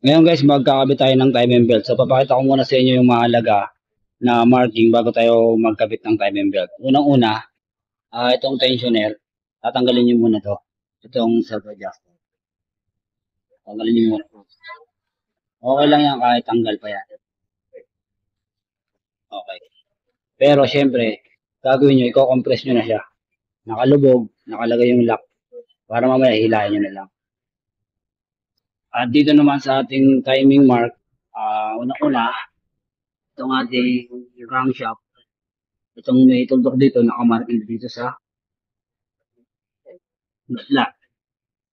Ngayon guys, magkakabit tayo ng timing belt. So papakita ko muna sa inyo yung mahalaga na marking bago tayo magkabit ng timing belt. Unang-una, itong tensioner, tatanggalin nyo muna to. Itong self-adjuster. Tanggalin nyo muna to. Okay lang yan kahit tanggal pa yan. Okay. Pero syempre, gagawin nyo, i-compress nyo na siya. Nakalubog, nakalagay yung lock. Para mamaya hilahin nyo na lang. At dito naman sa ating timing mark, unang-una, itong ating crankshaft. Itong may tuldok dito, nakamarking dito sa lock.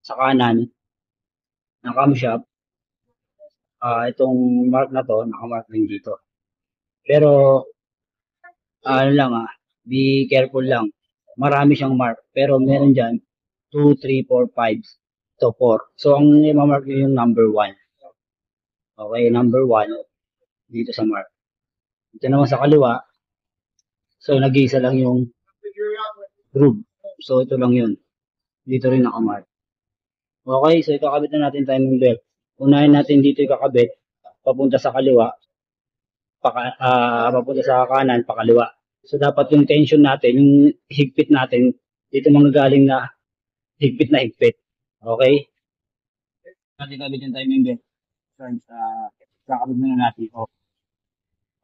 Sa kanan, ng camshaft, itong mark na to, nakamark din dito. Pero, ano lang be careful lang. Marami siyang mark, pero meron dyan, 2, 3, 4, 5, to 4. So, ang i-mark nyo yung number 1. Okay, number 1, dito sa mark. Dito naman sa kaliwa, so, nag-iisa lang yung groove. So, ito lang yun. Dito rin nakamark. Okay, so ikakabit na natin timing belt. Unahin natin dito ikakabit, papunta sa kaliwa, papunta sa kanan, pakaliwa. So dapat yung tension natin, yung higpit natin, dito manggagaling na higpit. Okay? Natin kabit yung timing belt. So, kakabit na natin off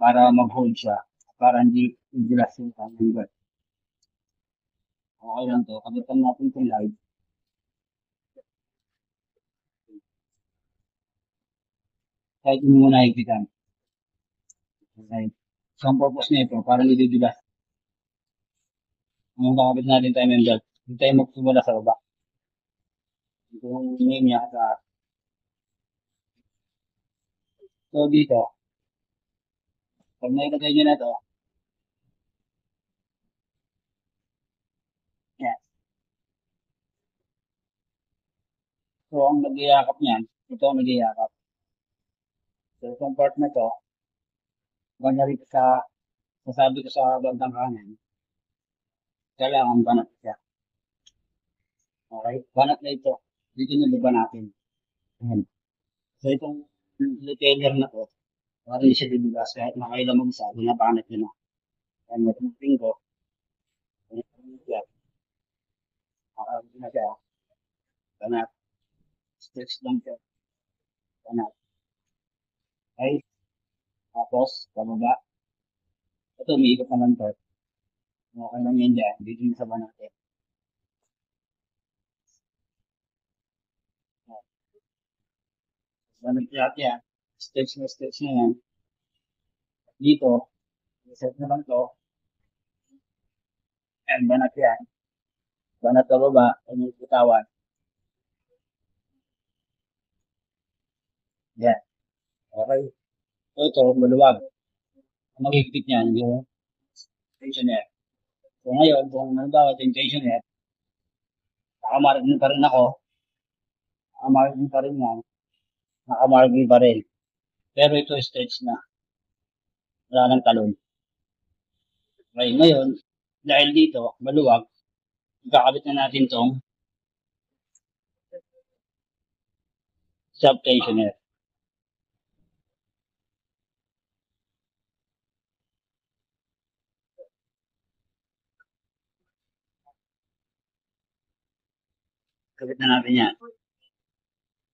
para mag-hold siya, para hindi last yung timing belt. Okay lang to. Kabitan natin itong light. Kahit mo muna higpitan. Okay. So, ang purpose nito, para hindi dilas. Ang kakabit natin timing belt, hindi tayo magsimula sa baba. Ito yung name niya sa so dito, pag nailagay nyo na to, yan. So, ang nag-iakap niyan, ito ang nag-iakap. So, itong part na to, ganda rito sasabi ko sa bandang kanan, kailangan banat siya. Okay? Banat na ito. Dito nyo natin. Ayan. So, itong retailer na to, para hindi siya dibigas, kahit makailamog sa, binabanat nyo na. Ayan, matuping ko. Ayan, makakabit na siya. Banat. Stretch lang siya. Banat. Okay? Tapos, pababa. Ito, umiikot naman to. Okay lang yan dyan. Dito yung sa banat eh. Banat yan. Stretch na yan. Dito, reset naman to. And banat yan. Banat sa baba, umikitawan. Yan. Okay. So, ito, maluwag. Ang maghigpit niyan, yung tensioner. So, ngayon, kung nagbawa ito yung tensioner, nakamargin pa rin ako. Nakamargin pa rin yan. Nakamargin pa rin. Pero ito, stretch na. Wala nang talon. Okay, ngayon, dahil dito, maluwag, ikakabit na natin tong sub-tensioner. Kabit na natin yan.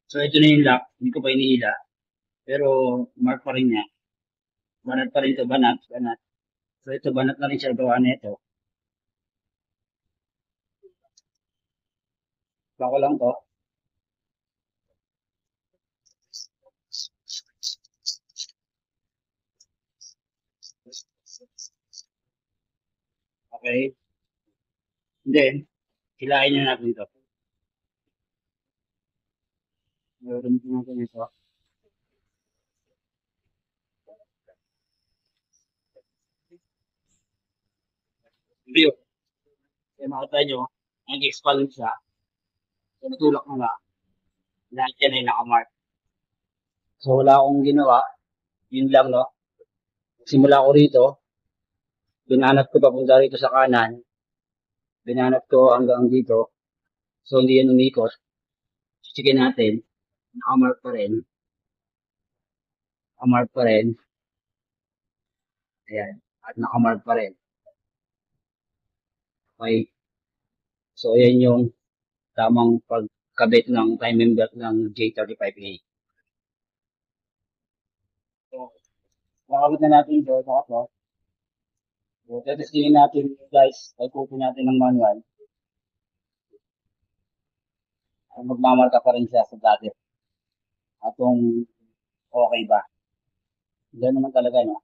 So, ito na yung lock. Hindi ko pa inihila. Pero, mark pa rin niya. Banat pa rin ito. Banat. So, ito, banat na rin siya gawa nito. Bako lang to. Okay. Then, hilahin na natin ito. Meron natin ito. View. Kaya makita nyo, nag-expand siya. So, natulak mo nga. Lahat yan ay nakamark. So, wala akong ginawa. Yun lang, no? Simula ko rito, binanat ko papunta rito sa kanan. Binanat ko hanggang dito. So, hindi yan umikot. Chichikin natin. Nakamark pa rin. nakamark pa rin. Ayan. At nakamark pa rin. Okay. So, ayan yung tamang pagkabit ng timing belt ng J35A. So, nakabit na natin ito. Tapos, so, testingin natin guys. Pagkutin natin ng manual. Magmamarka pa rin siya sa dati. At kung okay ba. Ganun naman talaga, no?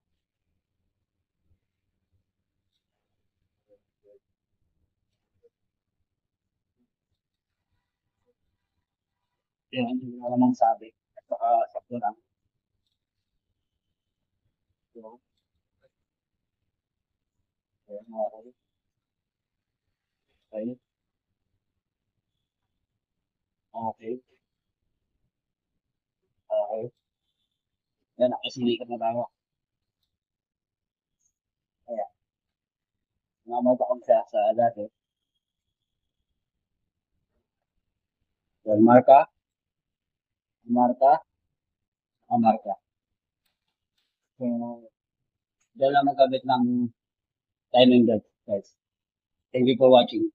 Yan, hindi na namang sabi. At saka, sakto lang. So, ayan, okay. Okay. Okay. Okay. Yan, nakasilikat na tayo. Ayan. Namata ko siya sa dati. Yan, marka, marka, marka. So, dyan lang magkabit ng timing belt, guys. Thank you for watching.